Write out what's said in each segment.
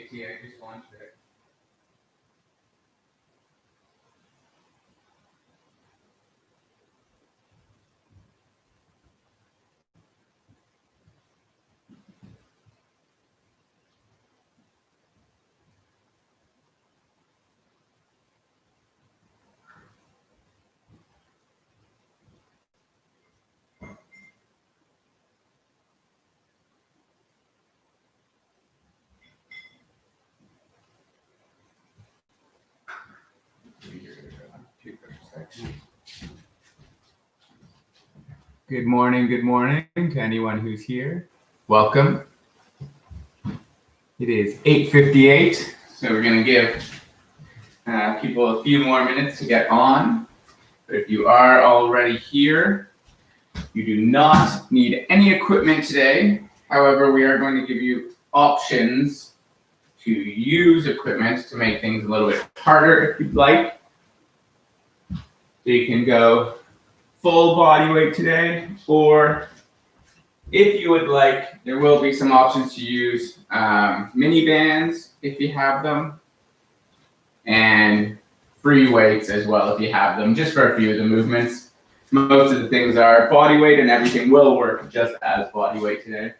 Katie, I just launched it. Good morning to anyone who's here. Welcome. It is 8:58, so we're going to give people a few more minutes to get on. But if you are already here, you do not need any equipment today. However, we are going to give you options to use equipment to make things a little bit harder if you'd like. So you can go full body weight today, or if you would like, there will be some options to use mini bands if you have them, and free weights as well if you have them, just for a few of the movements. Most of the things are body weight, and everything will work just as body weight today.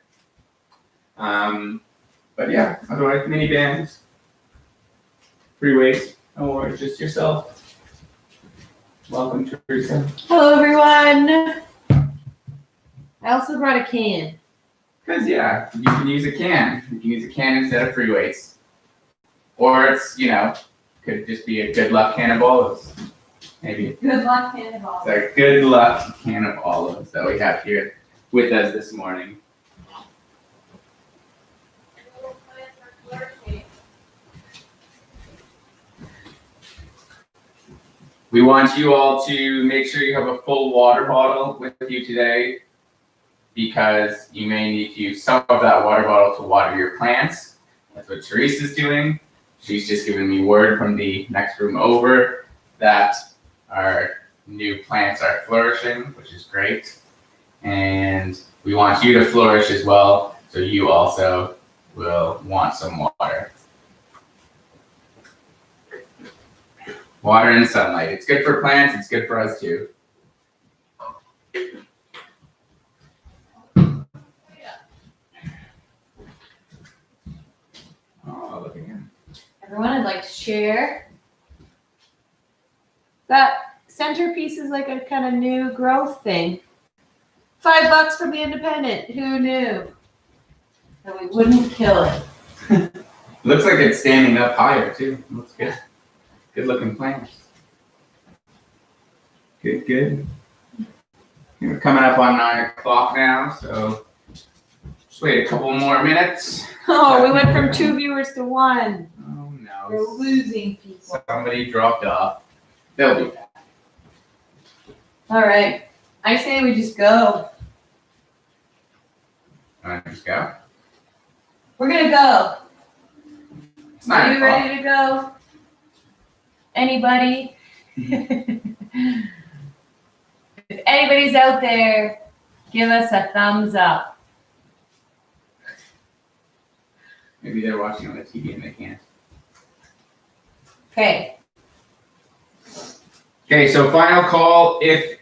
But yeah, otherwise mini bands, free weights, or just yourself. Welcome, Teresa. Hello, everyone. I also brought a can. Because yeah, you can use a can. You can use a can instead of free weights. Or it's, could just be a good luck can of olives. Maybe. Good luck, can of olives. It's our good luck can of olives that we have here with us this morning. We want you all to make sure you have a full water bottle with you today, because you may need to use some of that water bottle to water your plants. That's what Teresa's doing. She's just given me word from the next room over that our new plants are flourishing, which is great. And we want you to flourish as well, so you also will want some water. Water and sunlight. It's good for plants, it's good for us too. Oh, look at him. Everyone, I'd like to share. That centerpiece is like a kind of new growth thing. $5 from the Independent. Who knew? That we wouldn't kill it. Looks like it's standing up higher too. Looks good. Good looking plants. Good. We're coming up on 9 o'clock now, so just wait a couple more minutes. Oh, we went from 2 viewers to 1. Oh no. We're losing people. Somebody dropped off. They'll be back. All right. I say we just go. Want to just go? We're going to go. It's 9 Are you o'clock. ready to go? Anybody? If anybody's out there, give us a thumbs up. Maybe they're watching on the TV and they can't. Okay. Okay, so final call. If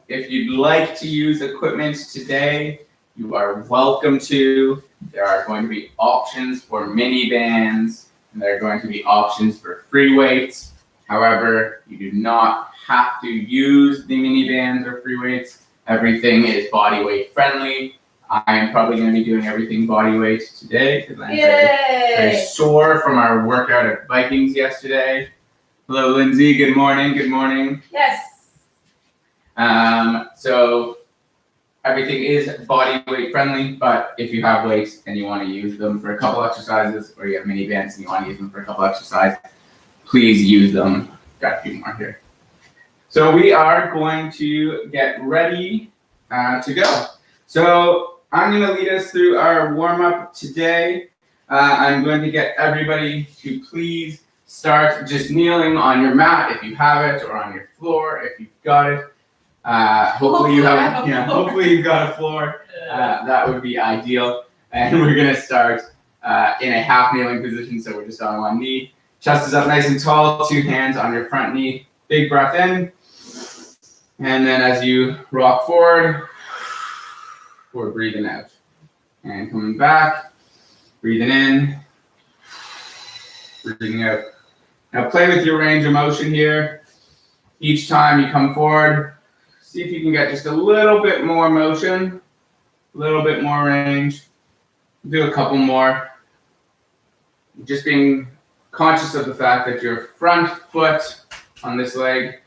you'd like to use equipment today, you are welcome to. There are going to be options for mini bands, and there are going to be options for free weights. However, you do not have to use the mini bands or free weights. Everything is body weight friendly. I'm probably going to be doing everything body weight today because I'm very sore from our workout at Vikings yesterday. Hello, Lindsay. Good morning. Good morning. Yes. So everything is body weight friendly, but if you have weights and you want to use them for a couple exercises, or you have mini bands and you want to use them for a couple exercises, please use them. Got a few more here. So we are going to get ready to go. So I'm going to lead us through our warm-up today. I'm going to get everybody to please start just kneeling on your mat if you have it, or on your floor if you've got it. Hopefully you have, hopefully you've got a floor. That would be ideal. And we're going to start in a half kneeling position, so we're just on one knee. Chest is up nice and tall, 2 hands on your front knee. Big breath in. And then as you rock forward, we're breathing out. And coming back, breathing in, breathing out. Now play with your range of motion here. Each time you come forward, see if you can get just a little bit more motion, a little bit more range. Do a couple more. Just being conscious of the fact that your front foot on this leg,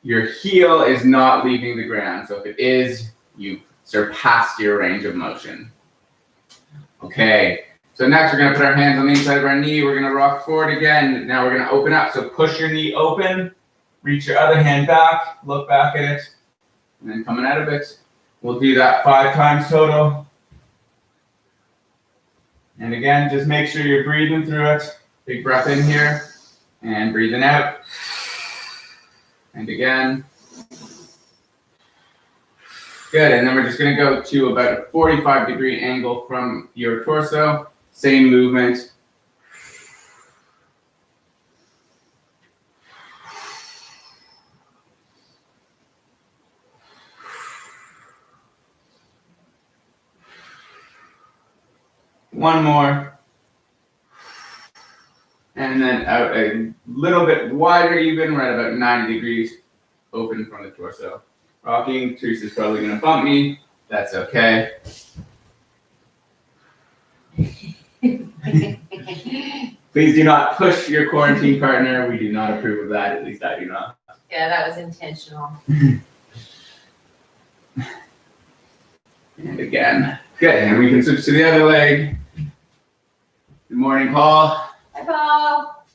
your heel is not leaving the ground. So if it is, you surpassed your range of motion. Okay, so next we're gonna put our hands on the inside of our knee. We're gonna rock forward again. Now we're gonna open up. So push your knee open, reach your other hand back, look back at it, and then coming out of it. We'll do that 5 times total. And again, just make sure you're breathing through it. Big breath in here and breathing out. And again. Good, and then we're just gonna go to about a 45-degree angle from your torso. Same movement. One more. And then out a little bit wider even, right about 90 degrees open from the torso. Rocking. Teresa's probably gonna bump me. That's okay. Please do not push your quarantine partner. We do not approve of that. At least I do not. Yeah, that was intentional. And again. Good. And we can switch to the other leg. Good morning, Paul. Hi, Paul.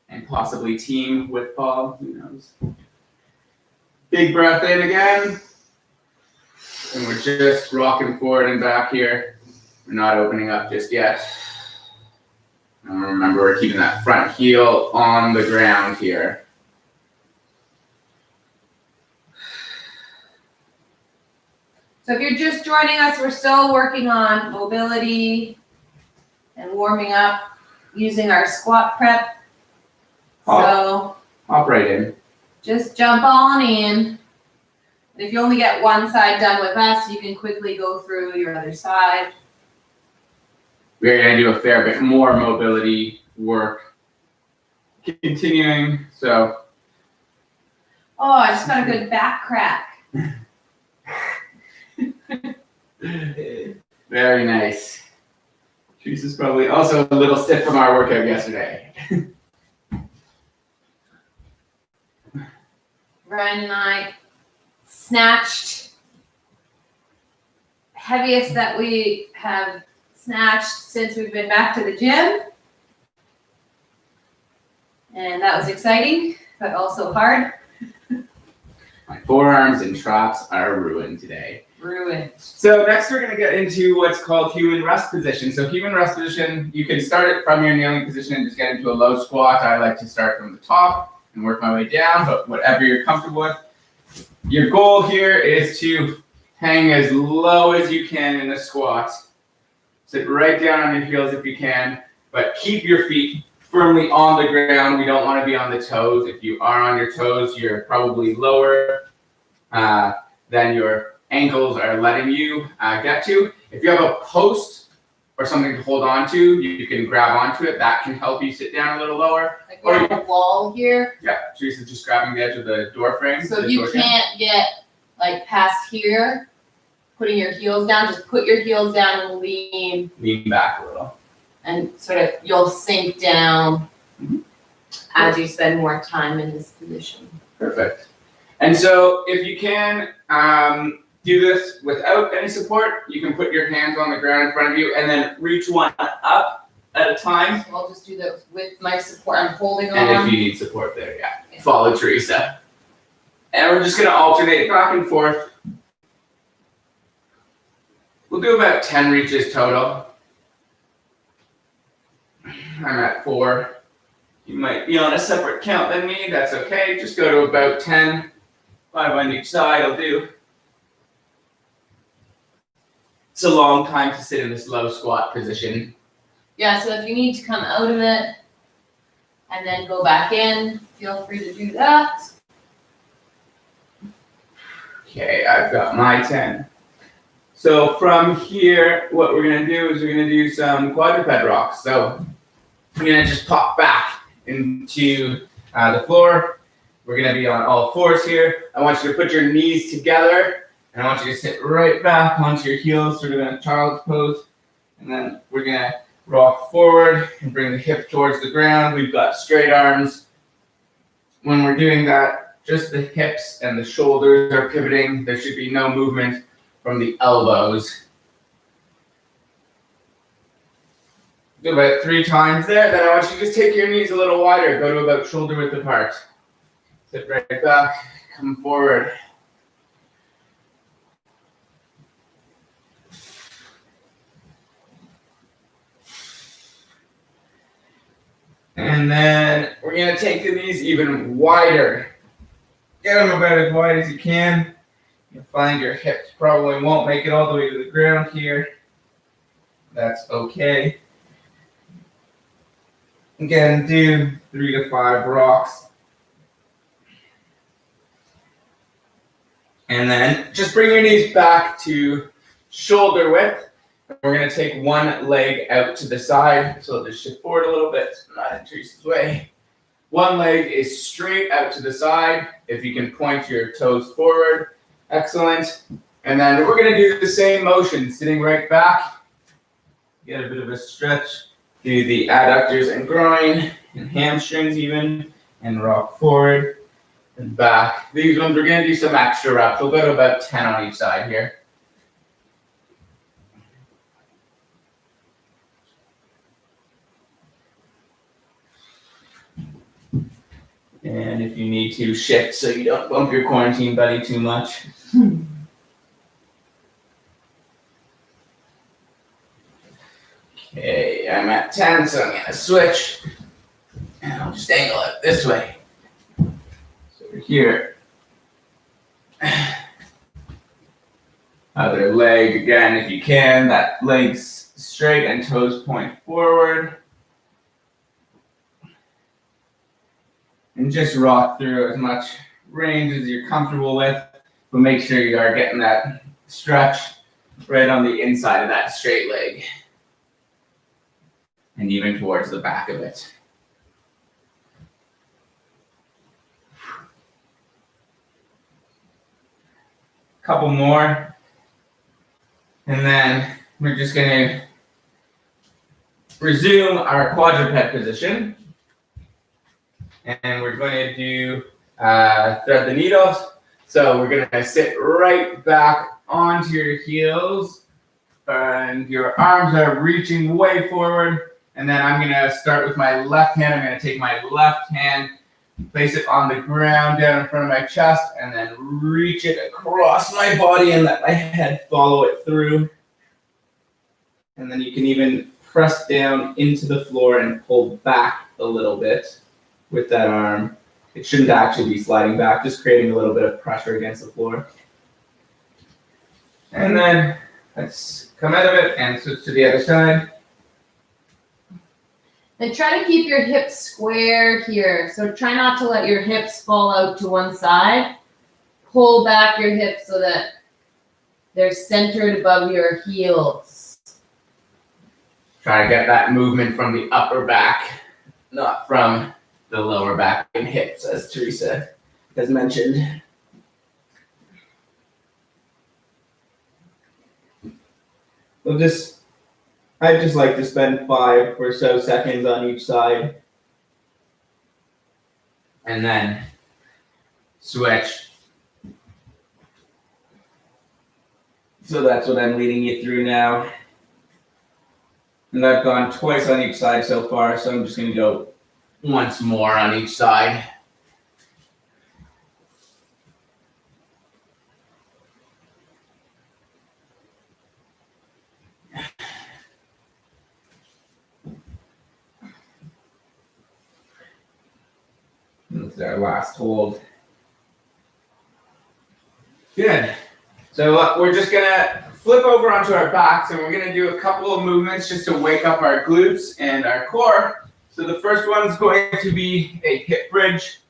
And possibly team with Paul. Who knows? Big breath in again. And we're just rocking forward and back here. We're not opening up just yet. And remember, we're keeping that front heel on the ground here. So if you're just joining us, we're still working on mobility and warming up using our squat prep. So Hop right in. just jump on in. And if you only get one side done with us, you can quickly go through your other side. We're going to do a fair bit more mobility work. Continuing, so. Oh, I just got a good back crack. Very nice. Teresa's probably also a little stiff from our workout yesterday. Ryan and I snatched heaviest that we have snatched since we've been back to the gym. And that was exciting, but also hard. My forearms and traps are ruined today. Ruined. So next we're going to get into what's called human rest position. So human rest position, you can start it from your kneeling position and just get into a low squat. I like to start from the top and work my way down, but whatever you're comfortable with. Your goal here is to hang as low as you can in the squat. Sit right down on your heels if you can, but keep your feet firmly on the ground. We don't want to be on the toes. If you are on your toes, you're probably lower than your ankles are letting you get to. If you have a post or something to hold on to, you can grab onto it. That can help you sit down a little lower. Like we're on the wall here. Yeah, Teresa's just grabbing the edge of the door frame. So you can't get like past here, putting your heels down. Just put your heels down and lean back a little. and sort of you'll sink down as you spend more time in this position. Perfect. And so if you can do this without any support, you can put your hands on the ground in front of you and then reach one up at a time. So I'll just do that with my support. I'm holding on. And if you need support there, yeah, follow Teresa. And we're just gonna alternate back and forth. We'll do about 10 reaches total. I'm at 4. You might be on a separate count than me, that's okay. Just go to about 10. 5 on each side will do. It's a long time to sit in this low squat position. Yeah, so if you need to come out of it and then go back in, feel free to do that. Okay, I've got my 10. So from here, what we're gonna do is we're gonna do some quadruped rocks. So we're gonna just pop back into the floor. We're gonna be on all fours here. I want you to put your knees together, and I want you to sit right back onto your heels, sort of in a child's pose. And then we're gonna rock forward and bring the hip towards the ground. We've got straight arms. When we're doing that, just the hips and the shoulders are pivoting. There should be no movement from the elbows. Do about 3 times there. Then I want you to just take your knees a little wider. Go to about shoulder width apart. Sit right back, come forward. And then we're gonna take the knees even wider. Get them about as wide as you can. You'll find your hips probably won't make it all the way to the ground here. That's okay. Again, do 3 to 5 rocks. And then just bring your knees back to shoulder width. We're gonna take one leg out to the side. So just shift forward a little bit, not in Teresa's way. One leg is straight out to the side. If you can point your toes forward, excellent. And then we're gonna do the same motion, sitting right back. Get a bit of a stretch. Do the adductors and groin and hamstrings even, and rock forward and back. These ones, we're gonna do some extra reps. We'll go to about 10 on each side here. And if you need to, shift so you don't bump your quarantine buddy too much. Okay, I'm at 10, so I'm gonna switch. And I'll just angle it this way. So we're here. Other leg again, if you can. That leg's straight and toes point forward. And just rock through as much range as you're comfortable with, but make sure you are getting that stretch right on the inside of that straight leg. And even towards the back of it. Couple more. And then we're just gonna resume our quadruped position. And we're going to do thread the needles. So we're going to sit right back onto your heels. And your arms are reaching way forward. And then I'm going to start with my left hand. I'm going to take my left hand, place it on the ground down in front of my chest, and then reach it across my body and let my head follow it through. And then you can even press down into the floor and pull back a little bit with that arm. It shouldn't actually be sliding back, just creating a little bit of pressure against the floor. And then let's come out of it and switch to the other side. And try to keep your hips square here. So try not to let your hips fall out to one side. Pull back your hips so that they're centered above your heels. Try to get that movement from the upper back, not from the lower back and hips, as Teresa has mentioned. I'd just like to spend 5 or so seconds on each side. And then switch. So that's what I'm leading you through now. And I've gone twice on each side so far, so I'm just going to go once more on each side. This is our last hold. Good. So we're just gonna flip over onto our backs and we're gonna do a couple of movements just to wake up our glutes and our core. So the first one's going to be a hip bridge.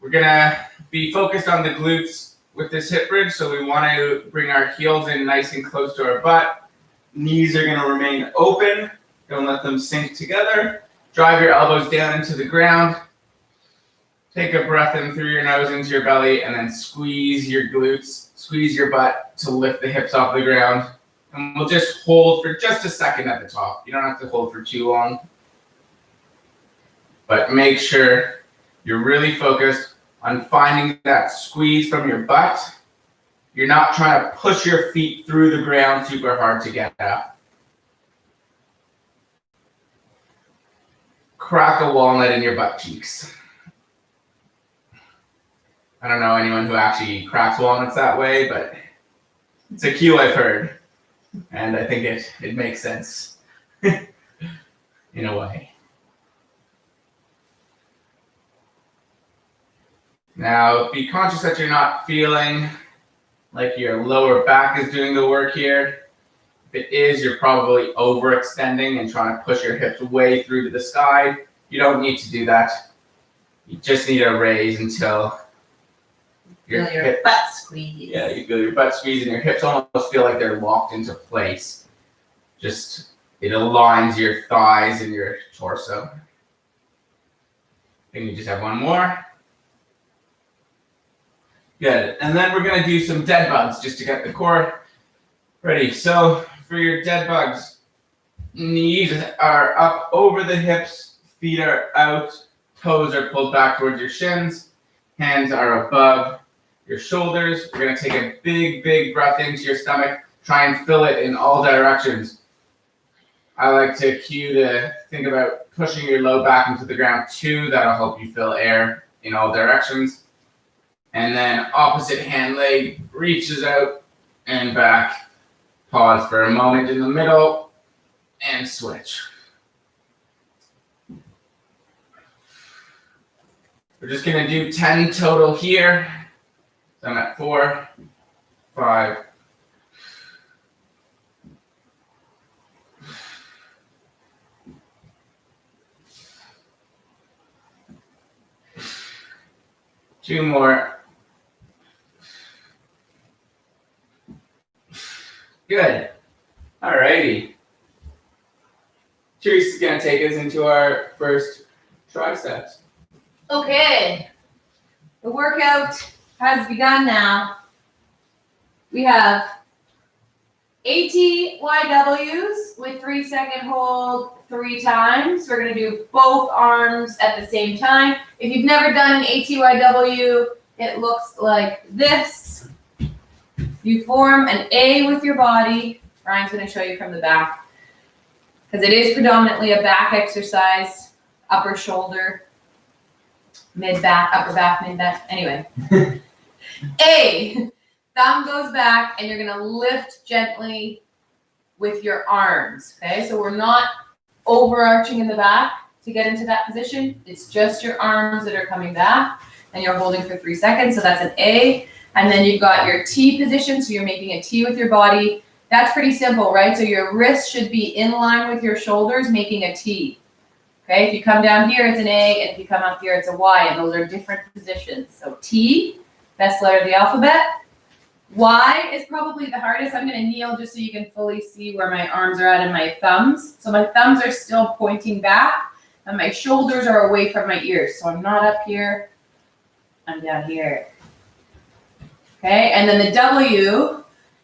We're gonna be focused on the glutes with this hip bridge, so we want to bring our heels in nice and close to our butt. Knees are gonna remain open. Don't let them sink together. Drive your elbows down into the ground. Take a breath in through your nose into your belly and then squeeze your glutes, squeeze your butt to lift the hips off the ground. And we'll just hold for just a second at the top. You don't have to hold for too long. But make sure you're really focused on finding that squeeze from your butt. You're not trying to push your feet through the ground super hard to get up. Crack a walnut in your butt cheeks. I don't know anyone who actually cracks walnuts that way, but it's a cue I've heard. And I think it makes sense in a way. Now, be conscious that you're not feeling like your lower back is doing the work here. If it is, you're probably overextending and trying to push your hips way through to the sky. You don't need to do that. You just need to raise until your butt squeeze. Yeah, you feel your butt squeeze and your hips almost feel like they're locked into place. Just, it aligns your thighs and your torso. I think we just have one more. Good, and then we're gonna do some dead bugs just to get the core ready. So for your dead bugs, knees are up over the hips, feet are out, toes are pulled back towards your shins, hands are above your shoulders. We're gonna take a big, big breath into your stomach. Try and fill it in all directions. I like to cue to think about pushing your low back into the ground too. That'll help you fill air in all directions. And then opposite hand leg reaches out and back. Pause for a moment in the middle and switch. We're just gonna do 10 total here. So I'm at 4, 5, 2 more. Good. Alrighty. Teresa's gonna take us into our first triceps. Okay. The workout has begun now. We have ATYWs with 3-second hold 3 times. We're going to do both arms at the same time. If you've never done an ATYW, it looks like this. You form an A with your body. Ryan's going to show you from the back because it is predominantly a back exercise, upper shoulder, mid-back, upper back, mid-back. Anyway. A, thumb goes back and you're gonna lift gently with your arms, okay? So we're not overarching in the back to get into that position. It's just your arms that are coming back and you're holding for 3 seconds. So that's an A. And then you've got your T position. So you're making a T with your body. That's pretty simple, right? So your wrists should be in line with your shoulders, making a T. Okay, if you come down here, it's an A, and if you come up here, it's a Y, and those are different positions. So T, best letter of the alphabet. Y is probably the hardest. I'm going to kneel just so you can fully see where my arms are at and my thumbs. So my thumbs are still pointing back, and my shoulders are away from my ears. So I'm not up here, I'm down here. Okay, and then the W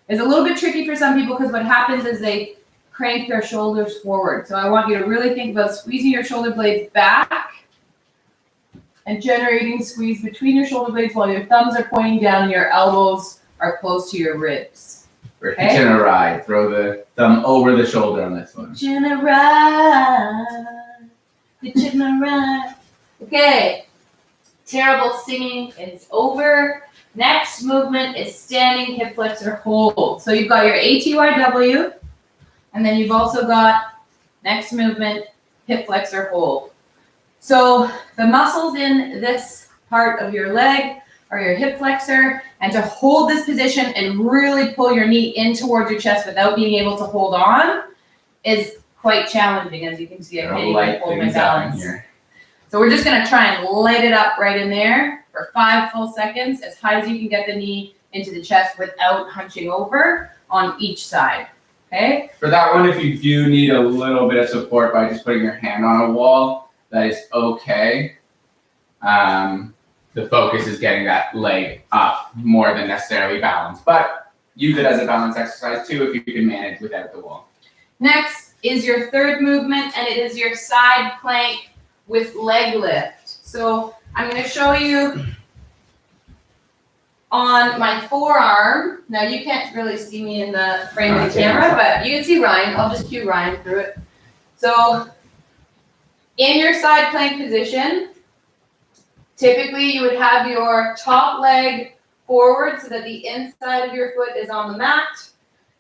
is a little bit tricky for some people because what happens is they crank their shoulders forward. So I want you to really think about squeezing your shoulder blades back and generating squeeze between your shoulder blades while your thumbs are pointing down and your elbows are close to your ribs. For hitching a ride, throw the thumb over the shoulder on this one. Hitching a ride, hitching a ride. Okay, terrible singing is over. Next movement is standing hip flexor hold. So you've got your ATYW, and then you've also got next movement, hip flexor hold. So the muscles in this part of your leg or your hip flexor, and to hold this position and really pull your knee in towards your chest without being able to hold on is quite challenging. As you can see, I can't even hold my balance. So we're just gonna try and light it up right in there for 5 full seconds, as high as you can get the knee into the chest without hunching over on each side, okay? For that one, if you do need a little bit of support by just putting your hand on a wall, that is okay. The focus is getting that leg up more than necessarily balance, but use it as a balance exercise too if you can manage without the wall. Next is your third movement, and it is your side plank with leg lift. So I'm going to show you on my forearm. Now you can't really see me in the frame of the camera, but you can see Ryan. I'll just cue Ryan through it. So in your side plank position, typically you would have your top leg forward so that the inside of your foot is on the mat.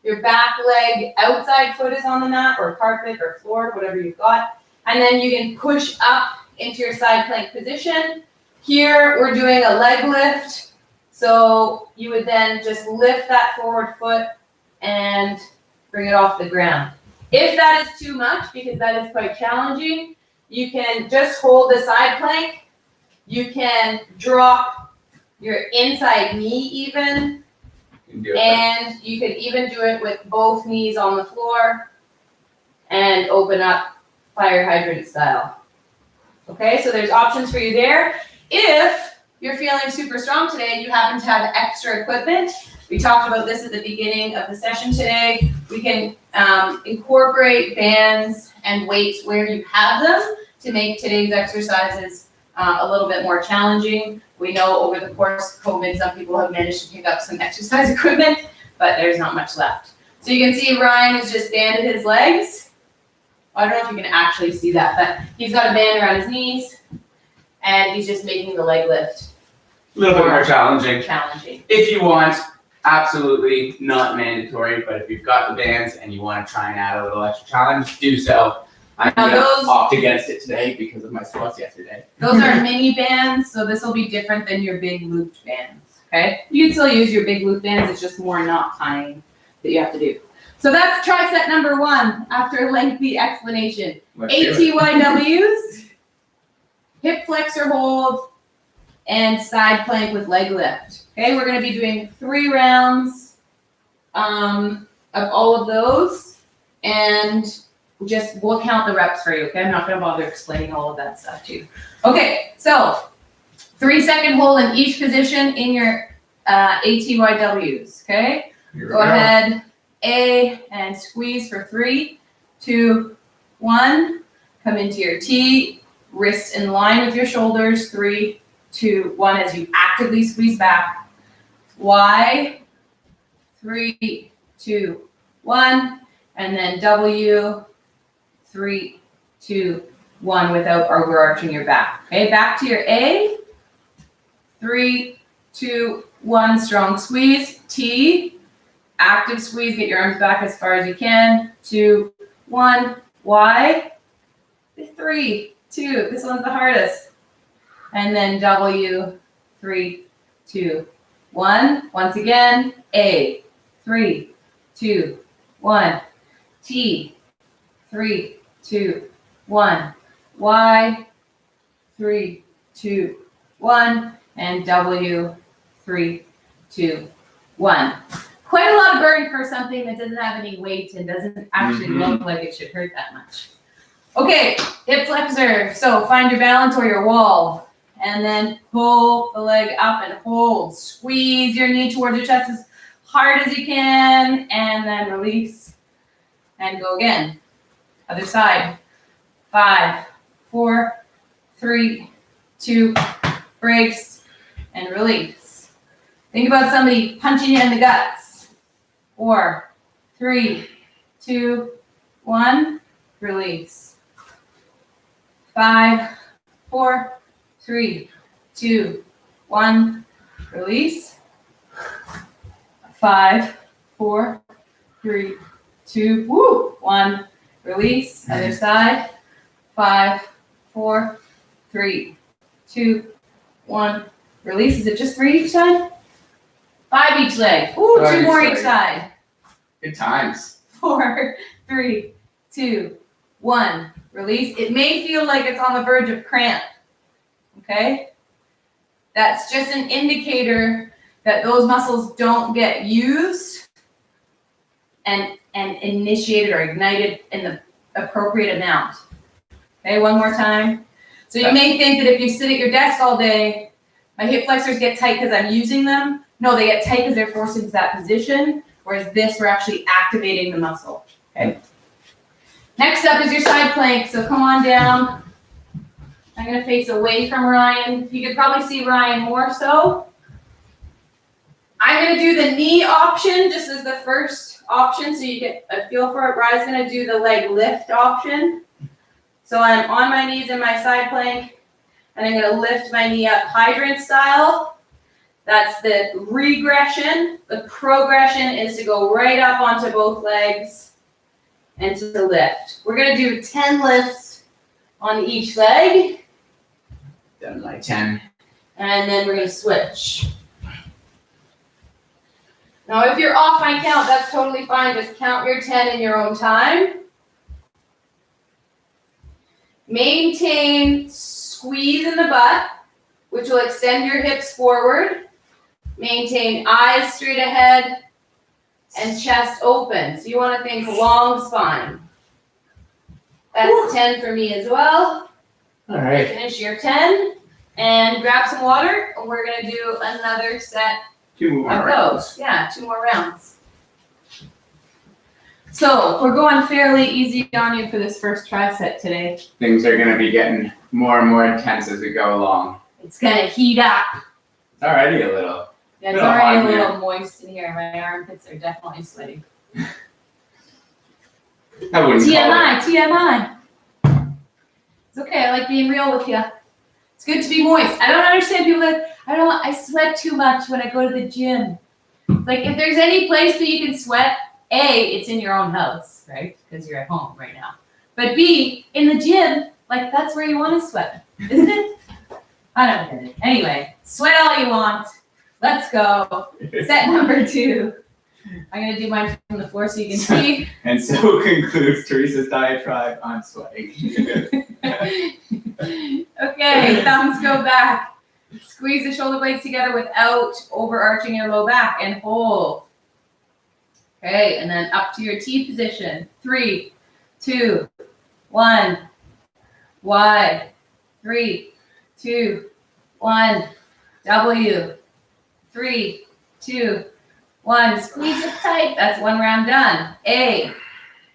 Your back leg outside foot is on the mat or carpet or floor, whatever you've got. And then you can push up into your side plank position. Here we're doing a leg lift. So you would then just lift that forward foot and bring it off the ground. If that is too much, because that is quite challenging, you can just hold the side plank. You can drop your inside knee even. And you can even do it with both knees on the floor and open up fire hydrant style. Okay, so there's options for you there. If you're feeling super strong today and you happen to have extra equipment, we talked about this at the beginning of the session today. We can incorporate bands and weights where you have them to make today's exercises a little bit more challenging. We know over the course of COVID, some people have managed to pick up some exercise equipment, but there's not much left. So you can see Ryan has just banded his legs. I don't know if you can actually see that, but he's got a band around his knees, and he's just making the leg lift A little bit more challenging. challenging. If you want, absolutely not mandatory, but if you've got the bands and you want to try and add a little extra challenge, do so. I'm Now going those- to opt against it today because of my squats yesterday. Those are mini bands, so this will be different than your big looped bands, okay? You can still use your big loop bands, it's just more knot tying that you have to do. So that's tricep number 1 after a lengthy explanation. Let's do it. ATYWs, hip flexor hold, and side plank with leg lift. Okay, we're gonna be doing 3 rounds of all of those, and we'll count the reps for you, okay? I'm not gonna bother explaining all of that stuff to you. Okay, so 3-second hold in each position in your ATYWs, okay? Here we Go ahead, A, and squeeze for 3, 2, 1. Come into your T, wrists in line with your shoulders, 3, 2, 1, as you actively squeeze back. Y, 3, 2, 1, and then W, 3, 2, 1, without overarching your back. Okay, back to your A, 3, 2, 1, strong squeeze, T, active squeeze, get your arms back as far as you can, 2, 1, Y, 3, 2, this one's the hardest, and then W, 3, 2, 1, once again, A, 3, 2, 1, T, 3, 2, 1, Y, 3, 2, 1, and W, 3, 2, 1. Quite a lot of burn for something that doesn't have any weight and doesn't actually look like it should hurt that much. Okay, hip flexor. So find your balance or your wall, and then pull the leg up and hold. Squeeze your knee towards your chest as hard as you can, and then release, and go again. Other side. 5, 4, 3, 2, breaks, and release. Think about somebody punching you in the guts. 4, 3, 2, 1, release. 5, 4, 3, 2, 1, release. 5, 4, 3, 2, 1, release. Other side. 5, 4, 3, 2, 1, Release, is it just 3 each side? 5 each leg. Ooh, 5 2 more each each leg. side. Good times. 4, 3, 2, 1. Release. It may feel like it's on the verge of cramp. Okay? That's just an indicator that those muscles don't get used and initiated or ignited in the appropriate amount. Okay, one more time. So you may think that if you sit at your desk all day, my hip flexors get tight because I'm using them. No, they get tight because they're forced into that position, whereas this, we're actually activating the muscle. Okay. Next up is your side plank. So come on down. I'm going to face away from Ryan. You could probably see Ryan more so. I'm going to do the knee option just as the first option so you get a feel for it. Ryan's going to do the leg lift option. So I'm on my knees in my side plank, and I'm going to lift my knee up hydrant style. That's the regression. The progression is to go right up onto both legs and to lift. We're going to do 10 lifts on each leg. Done my 10. And then we're going to switch. Now, if you're off my count, that's totally fine. Just count your 10 in your own time. Maintain squeeze in the butt, which will extend your hips forward. Maintain eyes straight ahead and chest open. So you want to think long spine. That's 10 for me as well. All right. Finish your 10 and grab some water. We're going to do another set 2 more of rounds. those. Yeah, 2 more rounds. So we're going fairly easy on you for this first tricep today. Things are going to be getting more and more intense as we go along. It's going to heat up. It's already a little. It's Little already a hot little moist in here. My armpits are definitely sweaty. I wouldn't TMI, TMI. It's okay. I like being real with you. It's good to be moist. I don't understand people that I sweat too much when I go to the gym. Like if there's any place that you can sweat, A, it's in your own house, right? Because you're at home right now. But B, in the gym, like that's where you want to sweat, isn't it? I don't get it. Anyway, sweat all you want. Let's go. Set number 2. I'm going to do mine from the floor so you can see. And so concludes Teresa's diatribe on sweating. Okay, thumbs go back. Squeeze the shoulder blades together without overarching your low back and hold. Okay, and then up to your T position. 3, 2, 1. Wide. 3, 2, 1. W. 3, 2, 1. Squeeze it tight. That's 1 round done. A.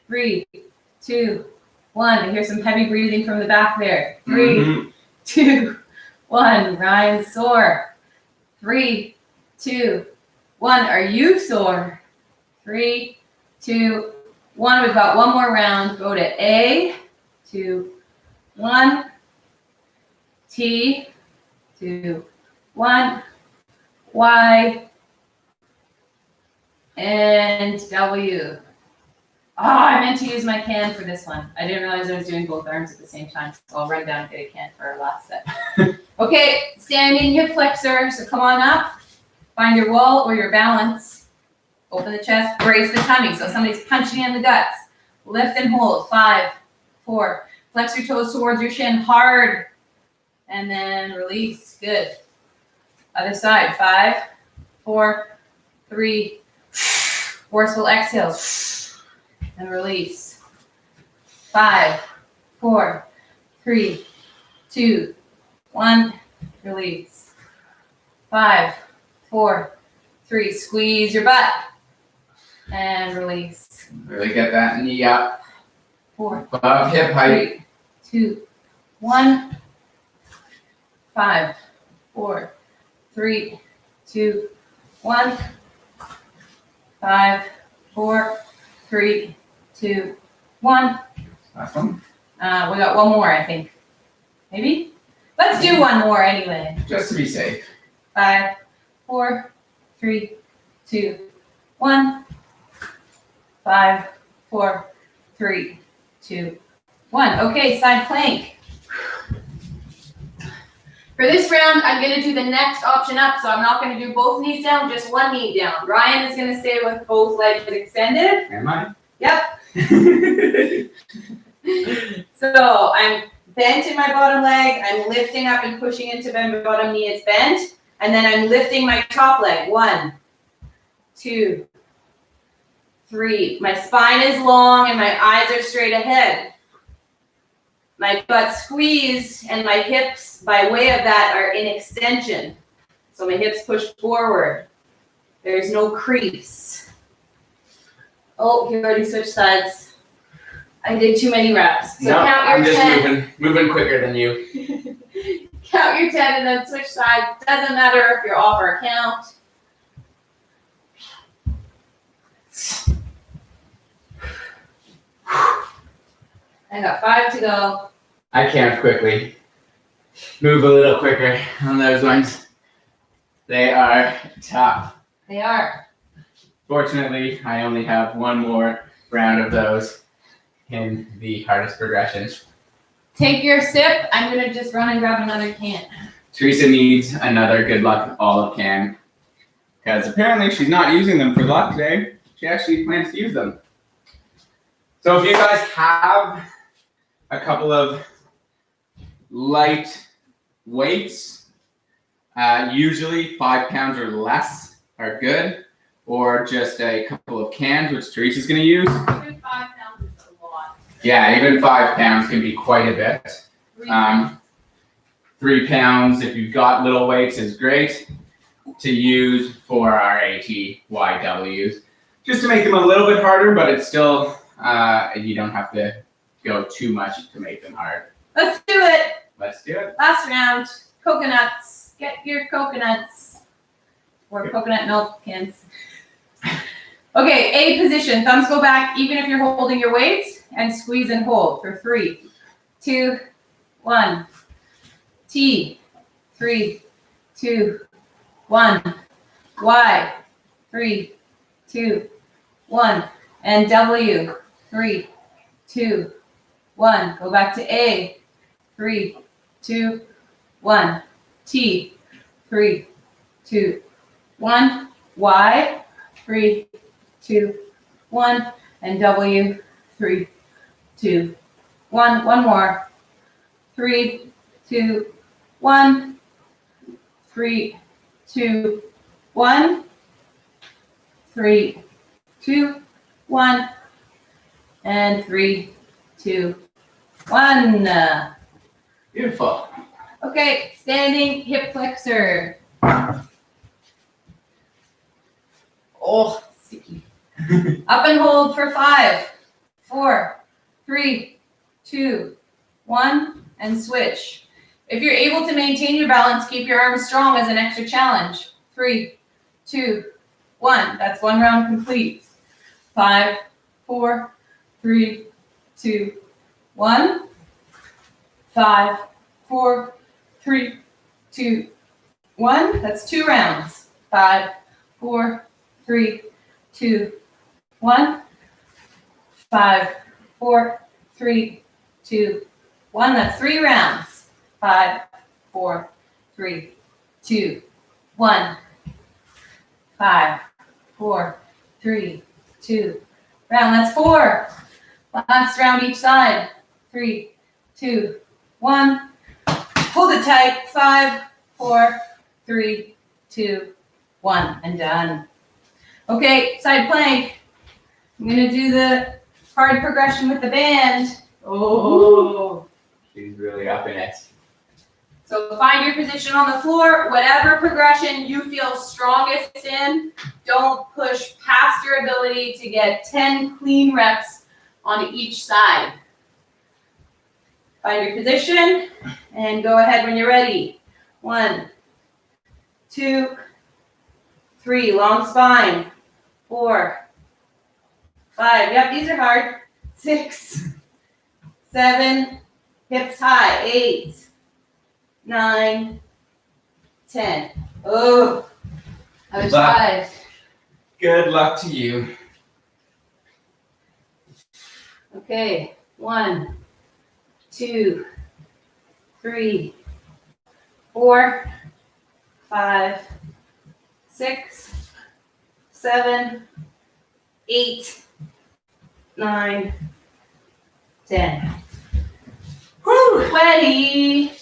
3, 2, 1. I hear some heavy breathing from the back there. 3, 2, 1. Ryan sore. 3, 2, 1. Are you sore? 3, 2, 1. We've got 1 more round. Go to A. 2, 1. T. 2, 1. Y. And W. I meant to use my can for this one. I didn't realize I was doing both arms at the same time, so I'll run down and get a can for our last set. Okay, standing hip flexor. So come on up. Find your wall or your balance. Open the chest. Brace the tummy. So somebody's punching you in the guts. Lift and hold. 5, 4. Flex your toes towards your shin hard. And then release. Good. Other side. 5, 4, 3. Forceful exhales. And release. 5, 4, 3, 2, 1. Release. 5, 4, 3. Squeeze your butt. And release. Really get that knee up 4, above hip height. 3, 2, 1. 5, 4, 3, 2, 1. 5, 4, 3, 2, 1. Awesome. We got 1 more, I think. Maybe? Let's do 1 more anyway. Just to be safe. 5, 4, 3, 2, 1. 5, 4, 3, 2, 1. Okay, side plank. For this round, I'm gonna do the next option up, so I'm not gonna do both knees down, just one knee down. Ryan is gonna stay with both legs extended. Am I? Yep. So I'm bent in my bottom leg, I'm lifting up and pushing into my bottom knee, it's bent, and then I'm lifting my top leg. 1, 2, 3. My spine is long and my eyes are straight ahead. My butt squeezed and my hips, by way of that, are in extension. So my hips push forward. There's no crease. Oh, he already switched sides. I did too many reps. So No, count your I'm just 10. moving quicker than you. Count your 10 and then switch sides. Doesn't matter if you're off or count. I got 5 to go. I count quickly. Move a little quicker on those ones. They are tough. They are. Fortunately, I only have one more round of those in the hardest progressions. Take your sip. I'm going to just run and grab another can. Teresa needs another good luck olive can because apparently she's not using them for luck today. She actually plans to use them. So if you guys have a couple of light weights, usually 5 pounds or less are good, or just a couple of cans, which Teresa's going to use. Even 5 pounds is a lot. Yeah, even 5 pounds can be quite a bit. 3 pounds, if you've got little weights, is great to use for our ATYWs. Just to make them a little bit harder, but it's still, you don't have to go too much to make them hard. Let's do it. Let's do it. Last round. Coconuts. Get your coconuts. Or coconut milk cans. Okay, A position. Thumbs go back even if you're holding your weights, and squeeze and hold for 3, 2, 1. T. 3, 2, 1. Y. 3, 2, 1. And W. 3, 2, 1. Go back to A. 3, 2, 1. T. 3, 2, 1. Y. 3, 2, 1. And W. 3, 2, 1. One more. 3, 2, 1. 3, 2, 1. 3, 2, 1. And 3, 2, 1. Beautiful. Okay, standing hip flexor. Oh, sticky. Up and hold for 5, 4, 3, 2, 1, and switch. If you're able to maintain your balance, keep your arms strong as an extra challenge. 3, 2, 1. That's one round complete. 5, 4, 3, 2, 1. 5, 4, 3, 2, 1. That's 2 rounds. 5, 4, 3, 2, 1. 5, 4, 3, 2, 1. That's 3 rounds. 5, 4, 3, 2, 1. 5, 4, 3, 2. Round. That's 4. Last round each side. 3, 2, 1. Hold it tight. 5, 4, 3, 2, 1. And done. Okay, side plank. I'm going to do the hard progression with the band. Oh. She's really up in it. So find your position on the floor, whatever progression you feel strongest in. Don't push past your ability to get 10 clean reps on each side. Find your position and go ahead when you're ready. 1, 2, 3, long spine. 4, 5, yep, these are hard. 6, 7, hips high. 8, 9, 10. Oh, other side. Good luck to you. Okay, 1, 2, 3, 4, 5, 6, 7, 8, 9, 10. Woo! Sweaty.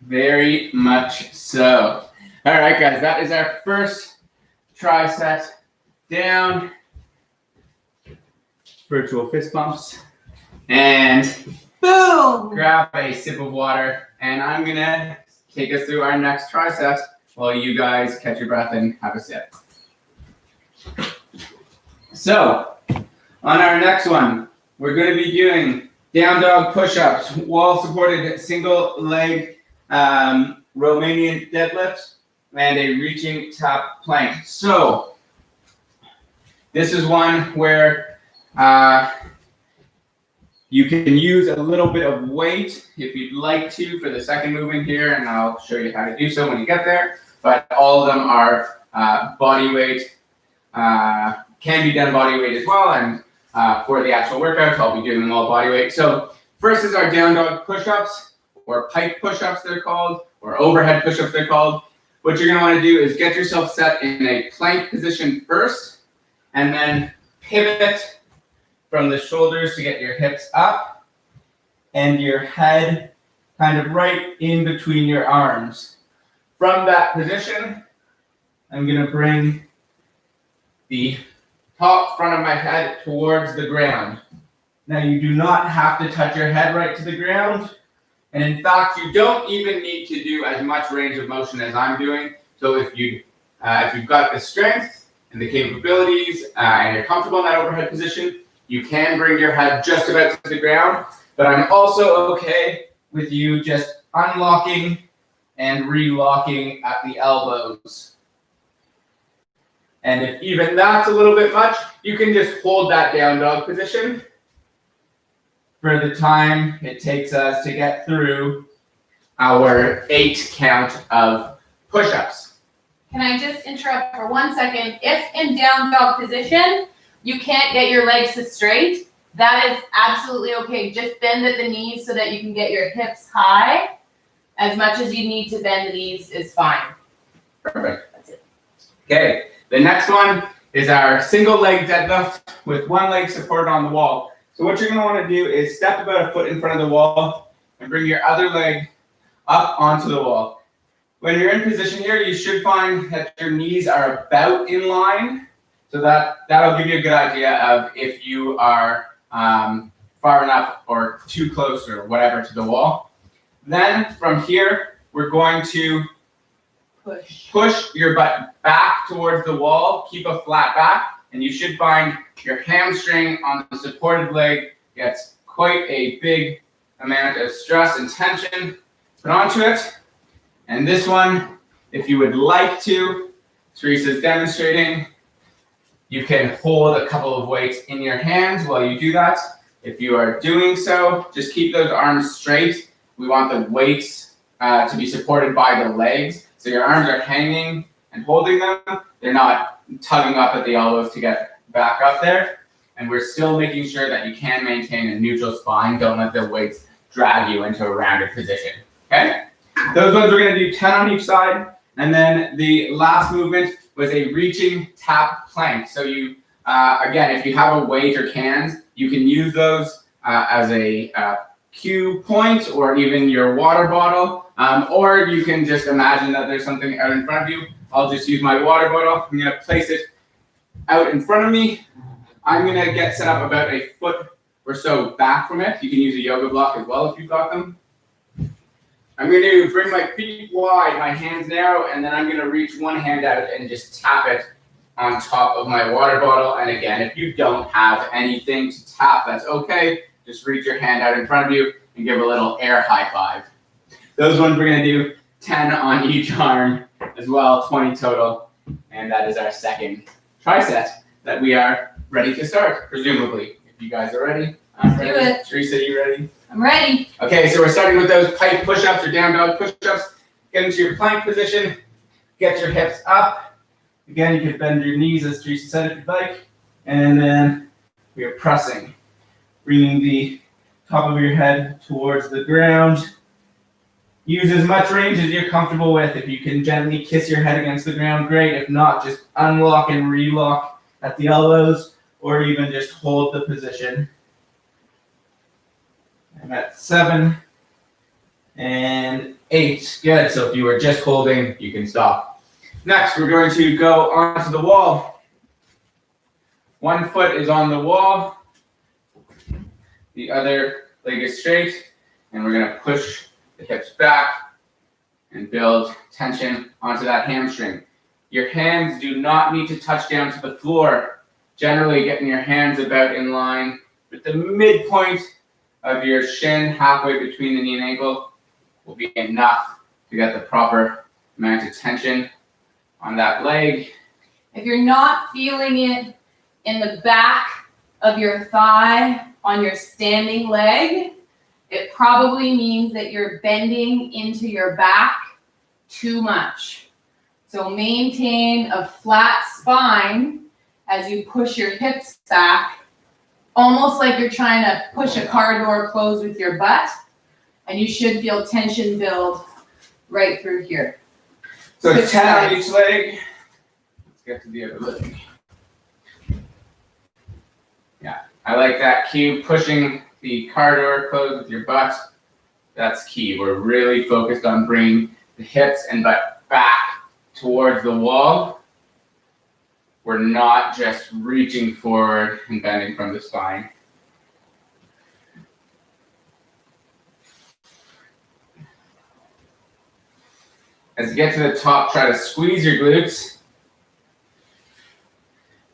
Very much so. All right, guys, that is our first tricep down. Virtual fist bumps. And Boom. grab a sip of water, and I'm gonna take us through our next tricep while you guys catch your breath and have a sip. So, on our next one, we're gonna be doing down dog push-ups, wall supported single leg Romanian deadlift, and a reaching top plank. So, this is one where you can use a little bit of weight if you'd like to for the second movement here, and I'll show you how to do so when you get there. But all of them are body weight, can be done body weight as well, and for the actual workout, I'll be doing them all body weight. So first is our down dog push-ups, or pike push-ups they're called, or overhead push-ups they're called. What you're gonna wanna do is get yourself set in a plank position first, and then pivot from the shoulders to get your hips up and your head kind of right in between your arms. From that position, I'm gonna bring the top front of my head towards the ground. Now you do not have to touch your head right to the ground. And in fact, you don't even need to do as much range of motion as I'm doing. So if you've got the strength and the capabilities and you're comfortable in that overhead position, you can bring your head just about to the ground, but I'm also okay with you just unlocking and relocking at the elbows. And if even that's a little bit much, you can just hold that down dog position for the time it takes us to get through our 8 count of push-ups. Can I just interrupt for 1 second? If in down dog position, you can't get your legs to straight, that is absolutely okay. Just bend at the knees so that you can get your hips high. As much as you need to bend the knees is fine. Perfect. That's it. Okay, the next one is our single leg deadlift with one leg supported on the wall. So what you're gonna wanna do is step about a foot in front of the wall and bring your other leg up onto the wall. When you're in position here, you should find that your knees are about in line. So that'll give you a good idea of if you are far enough or too close or whatever to the wall. Then from here, we're going to push your butt back towards the wall, keep a flat back, and you should find your hamstring on the supported leg gets quite a big amount of stress and tension put onto it. And this one, if you would like to, Teresa's demonstrating, you can hold a couple of weights in your hands while you do that. If you are doing so, just keep those arms straight. We want the weights to be supported by the legs. So your arms are hanging and holding them. They're not tugging up at the elbows to get back up there. And we're still making sure that you can maintain a neutral spine. Don't let the weights drag you into a rounded position, okay? Those ones we're gonna do 10 on each side. And then the last movement was a reaching tap plank. So you, again, if you have a weight or cans, you can use those as a cue point or even your water bottle, or you can just imagine that there's something out in front of you. I'll just use my water bottle. I'm gonna place it out in front of me. I'm gonna get set up about a foot or so back from it. You can use a yoga block as well if you've got them. I'm going to bring my feet wide, my hands narrow, and then I'm going to reach one hand out and just tap it on top of my water bottle. And again, if you don't have anything to tap, that's okay. Just reach your hand out in front of you and give a little air high five. Those ones we're going to do 10 on each arm as well, 20 total. And that is our second tricep that we are ready to start, presumably. If you guys are ready, I'm ready. Do it. Teresa, you ready? I'm ready. Okay, so we're starting with those pike push-ups or down dog push-ups. Get into your plank position. Get your hips up. Again, you can bend your knees, as Teresa said, if you'd like. And then we are pressing, bringing the top of your head towards the ground. Use as much range as you're comfortable with. If you can gently kiss your head against the ground, great. If not, just unlock and relock at the elbows, or even just hold the position. I'm at 7 and 8. Good. So if you were just holding, you can stop. Next, we're going to go onto the wall. One foot is on the wall. The other leg is straight. And we're going to push the hips back and build tension onto that hamstring. Your hands do not need to touch down to the floor. Generally, getting your hands about in line with the midpoint of your shin, halfway between the knee and ankle, will be enough to get the proper amount of tension on that leg. If you're not feeling it in the back of your thigh on your standing leg, it probably means that you're bending into your back too much. So maintain a flat spine as you push your hips back, almost like you're trying to push a car door closed with your butt, and you should feel tension build right through here. So Switch 10 on sides. each leg. Let's get to the other leg. Yeah, I like that cue, pushing the car door closed with your butt. That's key. We're really focused on bringing the hips and butt back towards the wall. We're not just reaching forward and bending from the spine. As you get to the top, try to squeeze your glutes.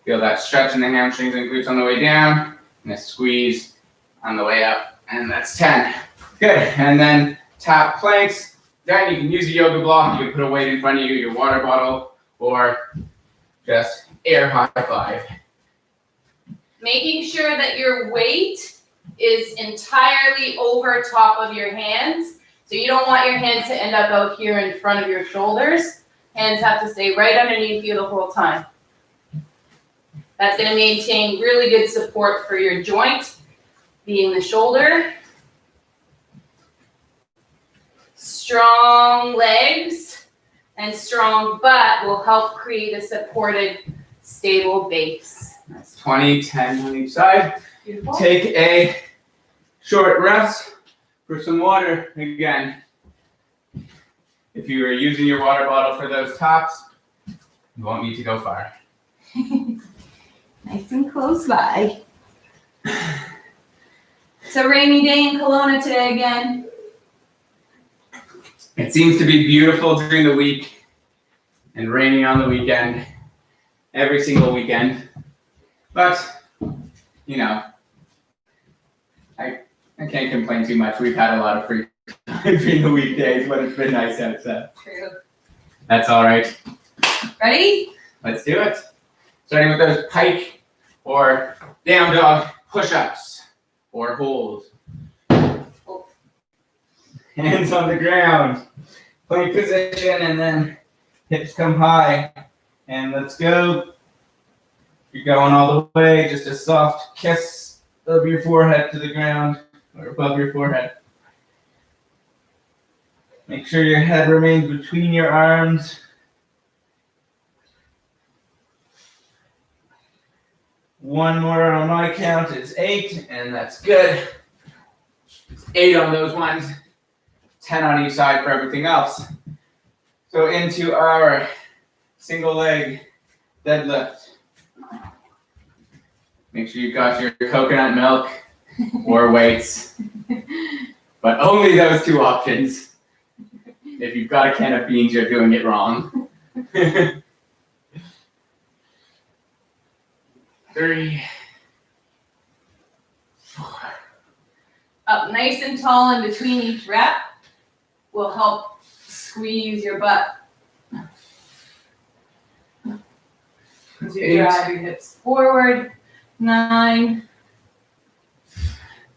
Feel that stretch in the hamstrings and glutes on the way down, and a squeeze on the way up. And that's 10. Good. And then tap planks. Then you can use a yoga block. You can put a weight in front of you, your water bottle, or just air high five. Making sure that your weight is entirely over top of your hands. So you don't want your hands to end up out here in front of your shoulders. Hands have to stay right underneath you the whole time. That's going to maintain really good support for your joint, being the shoulder. Strong legs and strong butt will help create a supported, stable base. That's 20, 10 on each side. Beautiful. Take a short rest for some water again. If you are using your water bottle for those taps, you won't need to go far. Nice and close by. It's a rainy day in Kelowna today again. It seems to be beautiful during the week and raining on the weekend, every single weekend. But, you know, I can't complain too much. We've had a lot of free time during the weekdays when it's been nice outside. True. That's all right. Ready? Let's do it. Starting with those pike or down dog push-ups or hold. Hands on the ground. Plank position, and then hips come high. And let's go. You're going all the way. Just a soft kiss of your forehead to the ground or above your forehead. Make sure your head remains between your arms. One more on my count is 8, and that's good. 8 on those ones. 10 on each side for everything else. So into our single leg deadlift. Make sure you've got your coconut milk or weights, but only those 2 options. If you've got a can of beans, you're doing it wrong. 3, 4. Up nice and tall in between each rep will help squeeze your butt. As you 8. drive your hips forward. 9.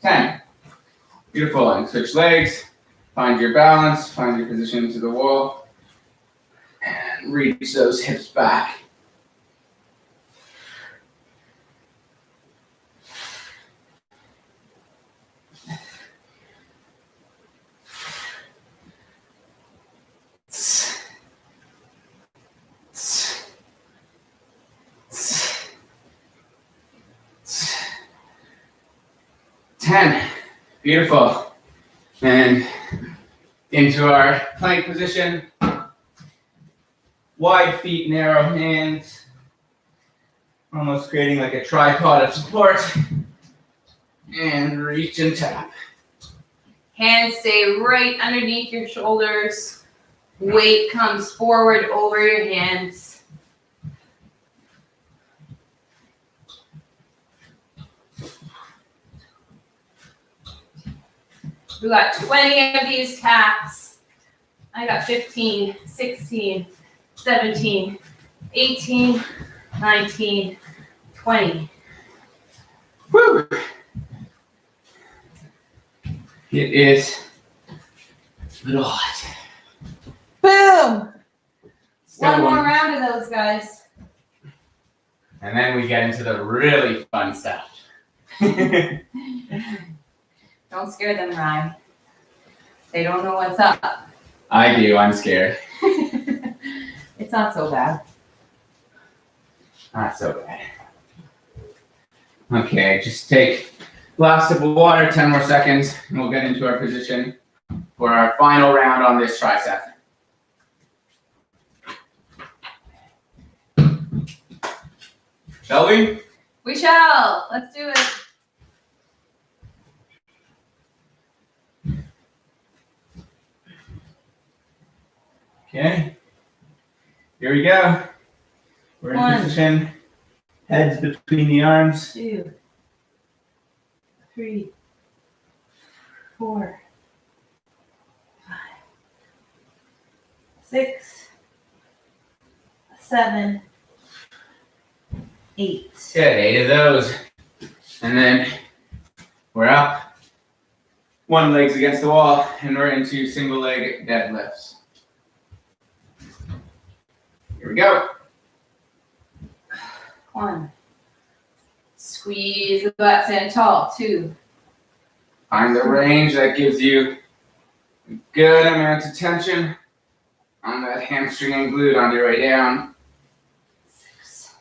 10. Beautiful. And switch legs. Find your balance. Find your position to the wall. And reach those hips back. 10. Beautiful. And into our plank position. Wide feet, narrow hands. Almost creating like a tripod of support. And reach and tap. Hands stay right underneath your shoulders. Weight comes forward over your hands. We got 20 of these taps. I got 15, 16, 17, 18, 19, 20. Woo! It is a little hot. Boom! Still One more one. round of those, guys. And then we get into the really fun stuff. Don't scare them, Ryan. They don't know what's up. I do, I'm scared. It's not so bad. Not so bad. Okay, just take a glass of water, 10 more seconds, and we'll get into our position for our final round on this tricep. Shall we? We shall. Let's do it. Okay. Here we go. We're in 1, position. Heads between the arms. 2, 3, 4, 5, 6, 7, 8. Good, 8 of those. And then we're up. One leg's against the wall, and we're into single leg deadlifts. Here we go. 1. Squeeze the butt, stand tall. 2. Find the range that gives you a good amount of tension on that hamstring and glute on your way down. 6,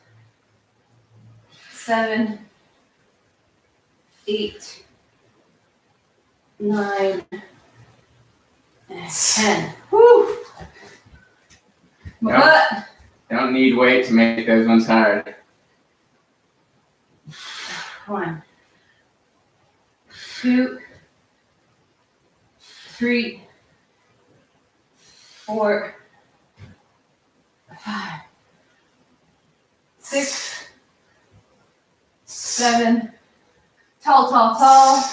7, 8, 9, and 10. Woo! My Yep. butt. Don't need weight to make those ones hard. 1, 2, 3, 4, 5, 6, 7, tall, 9,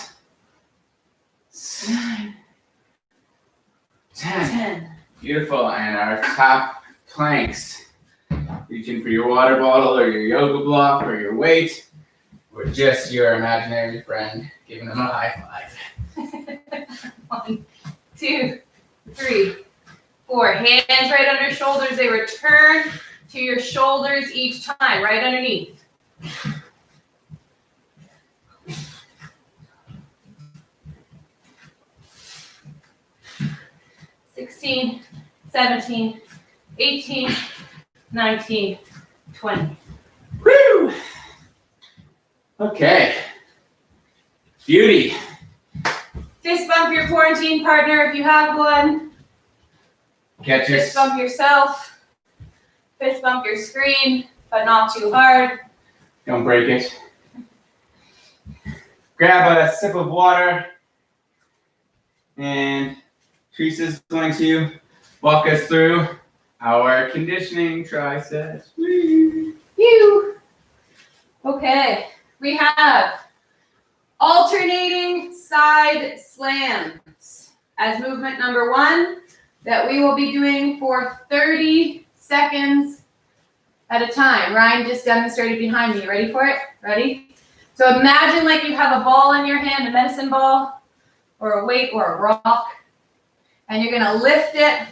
10. 10. Beautiful. And our top planks. Reaching for your water bottle or your yoga block or your weight. Or just your imaginary friend giving them a high five. 1, 2, 3, 4. Hands right under shoulders. They return to your shoulders each time, right underneath. (16, 17, 18, 19, 20. Woo! Okay. Beauty. Fist bump your quarantine partner if you have one. Get your Fist bump yourself. Fist bump your screen, but not too hard. Don't break it. Grab a sip of water. And Teresa's going to walk us through our conditioning triceps. Woo! Phew. Okay, we have alternating side slams as movement number 1 that we will be doing for 30 seconds at a time. Ryan just demonstrated behind me. Ready for it? Ready? So imagine like you have a ball in your hand, a medicine ball, or a weight, or a rock, and you're gonna lift it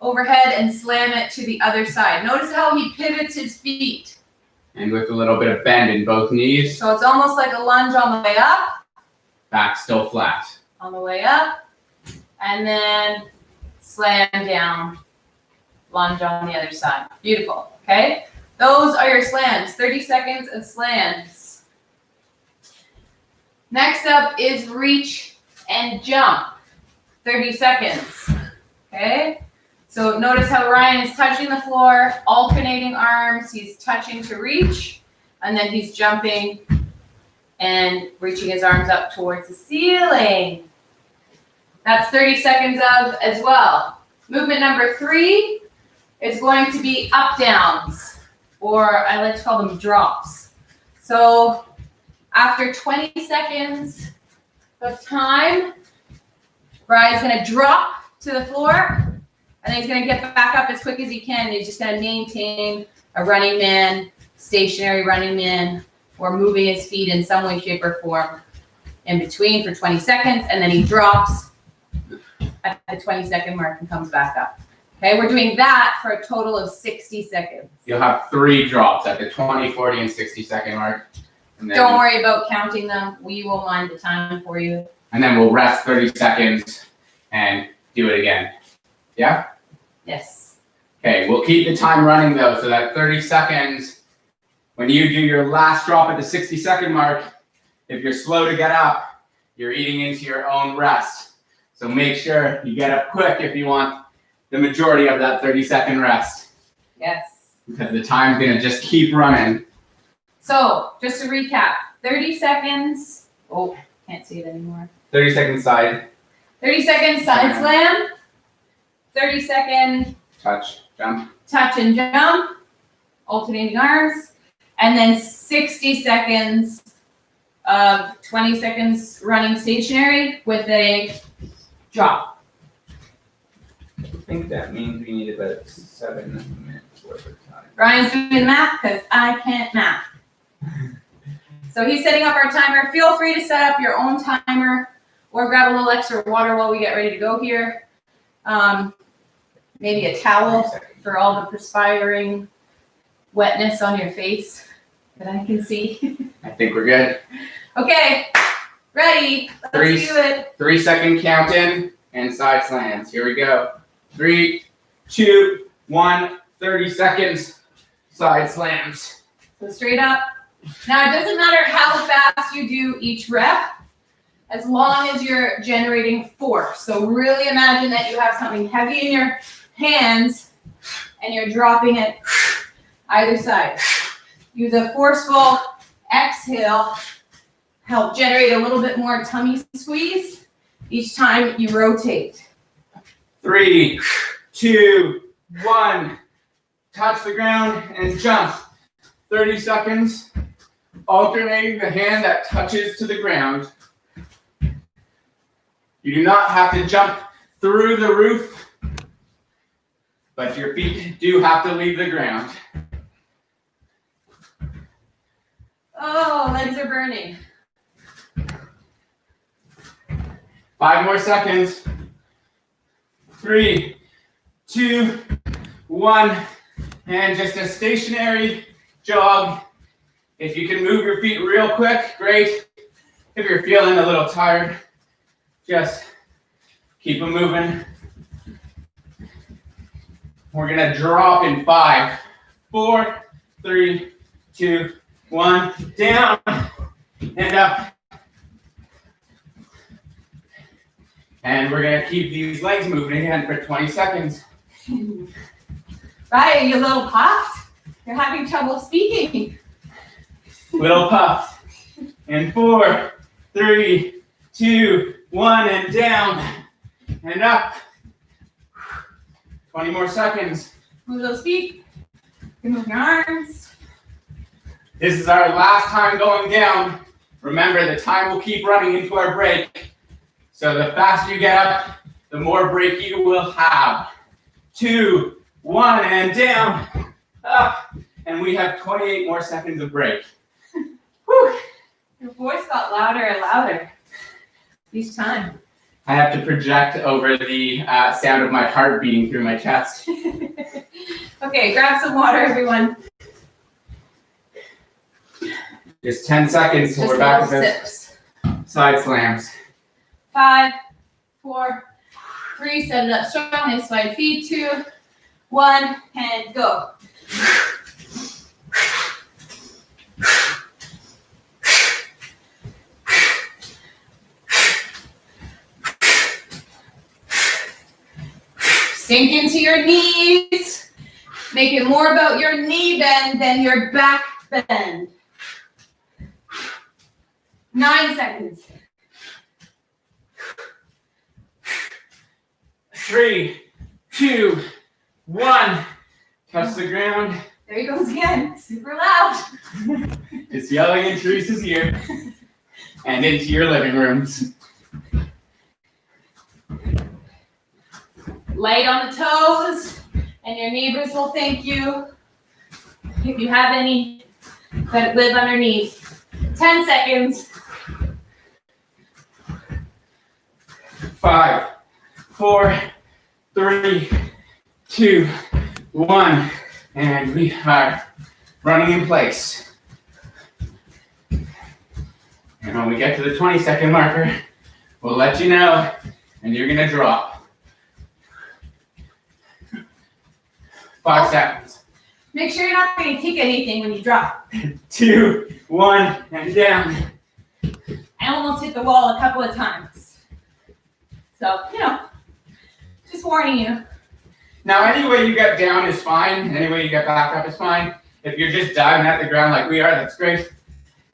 overhead and slam it to the other side. Notice how he pivots his feet. And with a little bit of bend in both knees, So it's almost like a lunge on the way up, back still flat. on the way up, and then slam down, lunge on the other side. Beautiful, okay? Those are your slams, 30 seconds of slams. Next up is reach and jump. 30 seconds. Okay? So notice how Ryan is touching the floor, alternating arms. He's touching to reach, and then he's jumping and reaching his arms up towards the ceiling. That's 30 seconds of as well. Movement number 3 is going to be up downs, or I like to call them drops. So after 20 seconds of time, Ryan's gonna drop to the floor, and then he's gonna get back up as quick as he can. He's just gonna maintain a running man, stationary running man, or moving his feet in some way, shape, or form in between for 20 seconds, and then he drops at the 20-second mark and comes back up. Okay, we're doing that for a total of 60 seconds. You'll have 3 drops at the 20, 40, and 60-second mark. And then, Don't worry about counting them. We will mind the time for you. And then we'll rest 30 seconds and do it again. Yeah? Yes. Okay, we'll keep the time running though, so that 30 seconds, when you do your last drop at the 60-second mark, if you're slow to get up, you're eating into your own rest. So make sure you get up quick if you want the majority of that 30-second rest. Yes. Because the time's gonna just keep running. So, just to recap, 30 seconds. Oh, can't see it anymore. 30-second side, 30 seconds side slam. 30-second touch, jump. touch and jump, alternating arms. And then 60 seconds of 20 seconds running stationary with a drop. I think that means we need about 7 minutes worth of time. Ryan's doing math because I can't math. So he's setting up our timer. Feel free to set up your own timer or grab a little extra water while we get ready to go here. Maybe a towel for all the perspiring wetness on your face that I can see. I think we're good. Okay, ready. Let's do it. 3-second count in and side slams. Here we go. 3, 2, 1, 30 seconds, side slams. So straight up. Now, it doesn't matter how fast you do each rep, as long as you're generating force. So really imagine that you have something heavy in your hands and you're dropping it either side. Use a forceful exhale, help generate a little bit more tummy squeeze each time you rotate. 3, 2, 1, touch the ground and jump. 30 seconds, alternating the hand that touches to the ground. You do not have to jump through the roof, but your feet do have to leave the ground. Oh, legs are burning. 5 more seconds. 3, 2, 1, and just a stationary jog. If you can move your feet real quick, great. If you're feeling a little tired, just keep them moving. We're gonna drop in 5, 4, 3, 2, 1, down and up. And we're gonna keep these legs moving again for 20 seconds. Right, are you a little puffed? You're having trouble speaking. Little puff. And 4, 3, 2, 1, and down and up. 20 more seconds. Move those feet. You can move your arms. This is our last time going down. Remember, the time will keep running into our break. So the faster you get up, the more break you will have. 2, 1, and down, up. And we have 28 more seconds of break. Whew. Your voice got louder and louder each time. I have to project over the sound of my heart beating through my chest. Okay, grab some water, everyone. Just 10 seconds till Just we're back little with the sips. side slams. 5, 4, 3, set it up strong, nice wide feet, 2, 1, and go. Sink into your knees. Make it more about your knee bend than your back bend. 9 seconds. 3, 2, 1. Touch the ground. There he goes again. Super loud. Just yelling in Teresa's ear and into your living rooms. Light on the toes, and your neighbors will thank you if you have any that live underneath. 10 seconds. 5, 4, 3, 2, 1. And we are running in place. And when we get to the 20-second marker, we'll let you know, and you're gonna drop. 5 seconds. Make sure you're not going to kick anything when you drop. 2, 1, and down. I almost hit the wall a couple of times. So, just warning you. Now, any way you get down is fine. Any way you get back up is fine. If you're just diving at the ground like we are, that's great.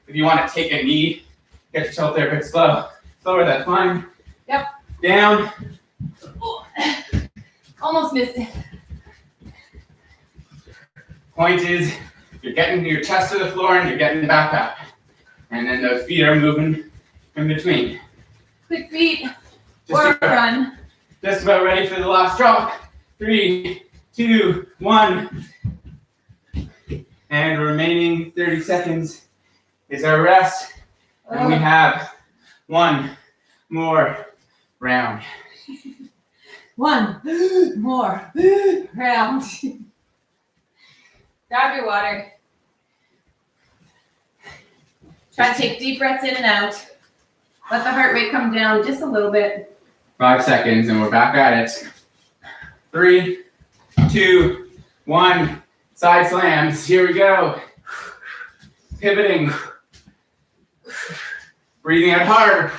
If you want to take a knee, get yourself there a bit slower, that's fine. Yep. Down. Oh, almost missed it. Point is, you're getting your chest to the floor and you're getting the back up. And then those feet are moving in between. Quick feet or run. Just about ready for the last drop. 3, 2, 1. And remaining 30 seconds is our rest. And we have one more round. One more round. Grab your water. Try to take deep breaths in and out. Let the heart rate come down just a little bit. 5 seconds and we're back at it. 3, 2, 1. Side slams. Here we go. Pivoting. Breathing out hard.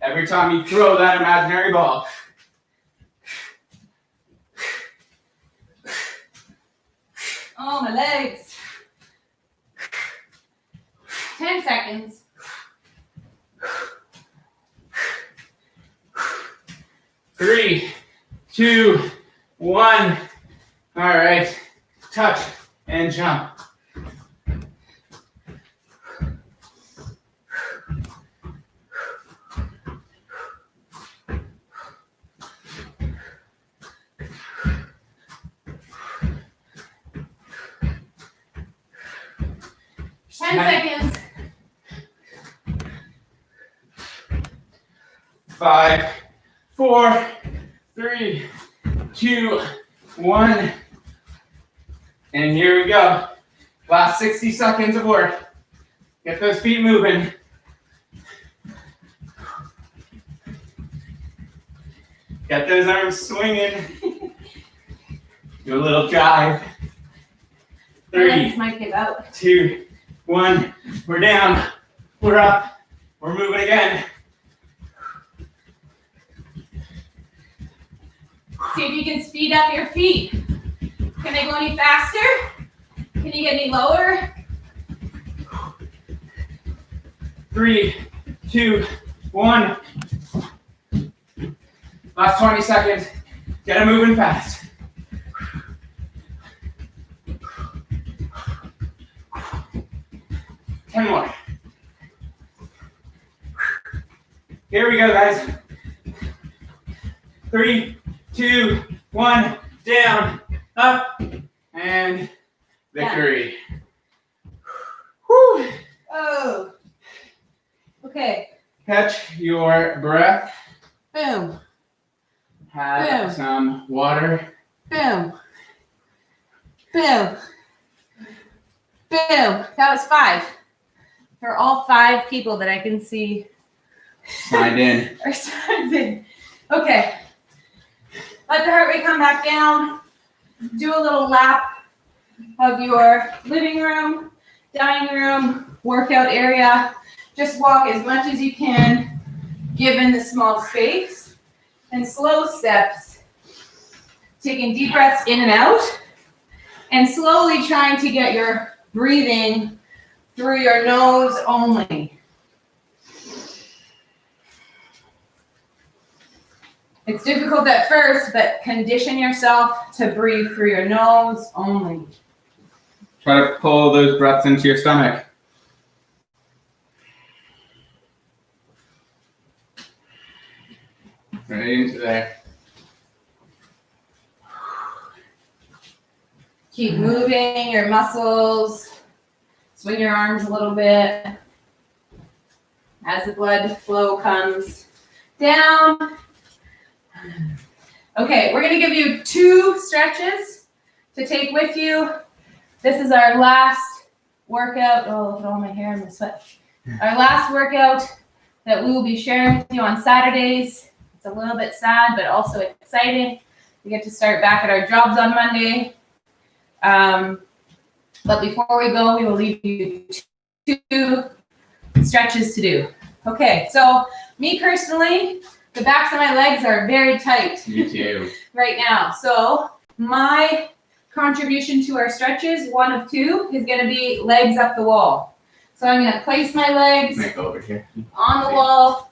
Every time you throw that imaginary ball. Oh, my legs. 10 seconds. 3, 2, 1. All right. Touch and jump. Seconds. 5, 4, 3, 2, 1. And here we go. Last 60 seconds of work. Get those feet moving. Get those arms swinging. Do a little drive. My 3, legs might give out. 2, 1. We're down. We're up. We're moving again. See if you can speed up your feet. Can they go any faster? Can you get any lower? 3, 2, 1. Last 20 seconds. Get them moving fast. Ten more. Here we go, guys. 3, 2, 1. Down, up, and victory. Whew. Oh. Okay. Catch your breath. Boom. Have Boom. some water. Boom. Boom. Boom. That was 5. For all 5 people that I can see Signed in. are signed in. Okay. Let the heart rate come back down. Do a little lap of your living room, dining room, workout area. Just walk as much as you can, given the small space. And slow steps taking deep breaths in and out, and slowly trying to get your breathing through your nose only. It's difficult at first, but condition yourself to breathe through your nose only. Try to pull those breaths into your stomach. Right into there. Keep moving your muscles. Swing your arms a little bit as the blood flow comes down. Okay, we're going to give you 2 stretches to take with you. This is our last workout. Oh, look at all my hair and my sweat. Our last workout that we will be sharing with you on Saturdays. It's a little bit sad, but also exciting. We get to start back at our jobs on Monday. But before we go, we will leave you 2 stretches to do. Okay, so me personally, the backs of my legs are very tight. Me too. Right now. So my contribution to our stretches, 1 of 2, is going to be legs up the wall. So I'm going to place my legs Might go over here. on the wall.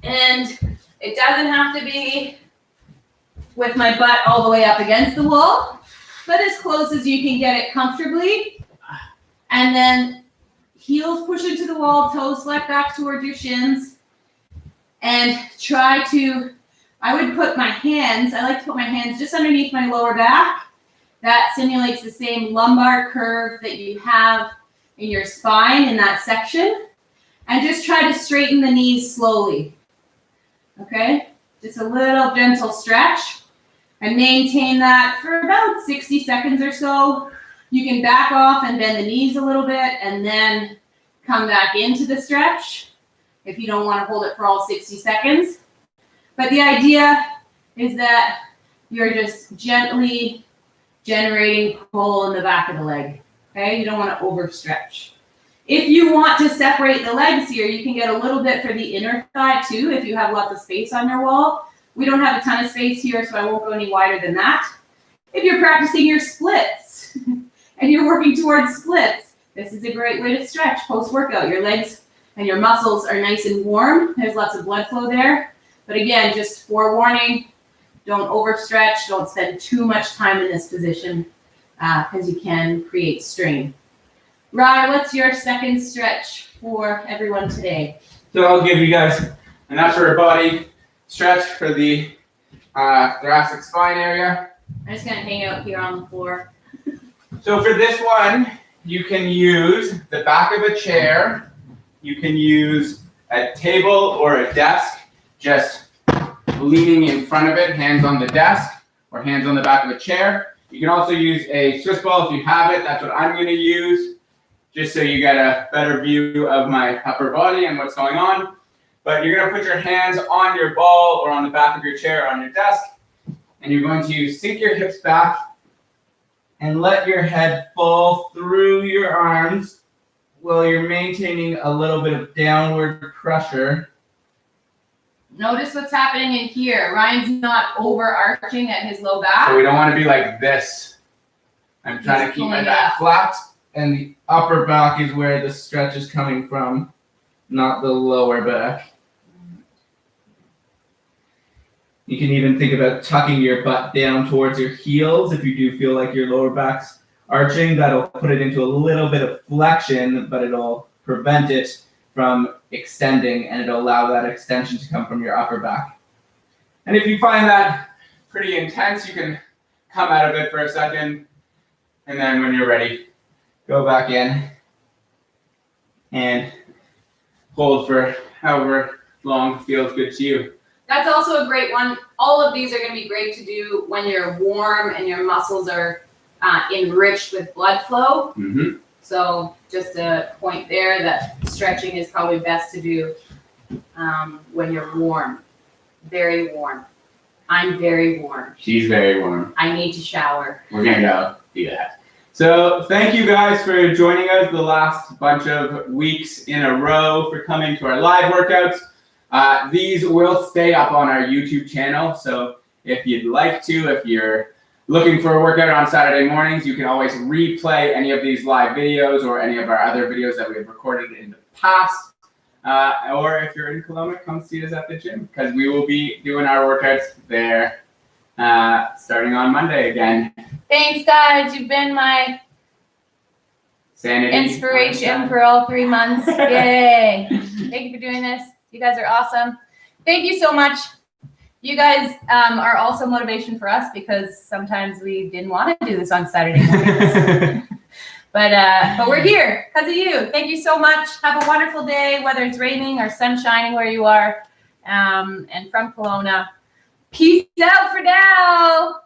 And it doesn't have to be with my butt all the way up against the wall, but as close as you can get it comfortably. And then heels push into the wall, toes flex back towards your shins. And try to, I would put my hands, I like to put my hands just underneath my lower back. That simulates the same lumbar curve that you have in your spine in that section. And just try to straighten the knees slowly. Okay? Just a little gentle stretch. And maintain that for about 60 seconds or so. You can back off and bend the knees a little bit and then come back into the stretch if you don't want to hold it for all 60 seconds. But the idea is that you're just gently generating pull in the back of the leg. Okay? You don't want to overstretch. If you want to separate the legs here, you can get a little bit for the inner thigh too if you have lots of space on your wall. We don't have a ton of space here, so I won't go any wider than that. If you're practicing your splits and you're working towards splits, this is a great way to stretch post-workout. Your legs and your muscles are nice and warm. There's lots of blood flow there. But again, just forewarning, don't overstretch. Don't spend too much time in this position because you can create strain. Ryan, what's your second stretch for everyone today? So I'll give you guys an upper body stretch for the thoracic spine area. I'm just going to hang out here on the floor. So for this one, you can use the back of a chair. You can use a table or a desk, just leaning in front of it, hands on the desk or hands on the back of a chair. You can also use a Swiss ball if you have it. That's what I'm going to use, just so you get a better view of my upper body and what's going on. But you're going to put your hands on your ball or on the back of your chair or on your desk, and you're going to sink your hips back and let your head fall through your arms while you're maintaining a little bit of downward pressure. Notice what's happening in here. Ryan's not overarching at his low back. So we don't want to be like this. I'm trying to keep my back flat, and the upper back is where the stretch is coming from, not the lower back. You can even think about tucking your butt down towards your heels if you do feel like your lower back's arching. That'll put it into a little bit of flexion, but it'll prevent it from extending, and it'll allow that extension to come from your upper back. And if you find that pretty intense, you can come out of it for a second, and then when you're ready, go back in and hold for however long feels good to you. That's also a great one. All of these are going to be great to do when you're warm and your muscles are enriched with blood flow. Mm-hmm. So just a point there that stretching is probably best to do when you're warm, very warm. I'm very warm. She's very warm. I need to shower. We're going to go do that. So thank you guys for joining us the last bunch of weeks in a row, for coming to our live workouts. These will stay up on our YouTube channel. So if you'd like to. If you're looking for a workout on Saturday mornings, you can always replay any of these live videos or any of our other videos that we have recorded in the past. Or if you're in Kelowna, come see us at the gym because we will be doing our workouts there starting on Monday again. Thanks, guys. You've been my Sanity. inspiration for all 3 months. Yay. Thank you for doing this. You guys are awesome. Thank you so much. You guys are also motivation for us because sometimes we didn't want to do this on Saturday mornings. But we're here because of you. Thank you so much. Have a wonderful day, whether it's raining or sun shining where you are. And from Kelowna, peace out for now.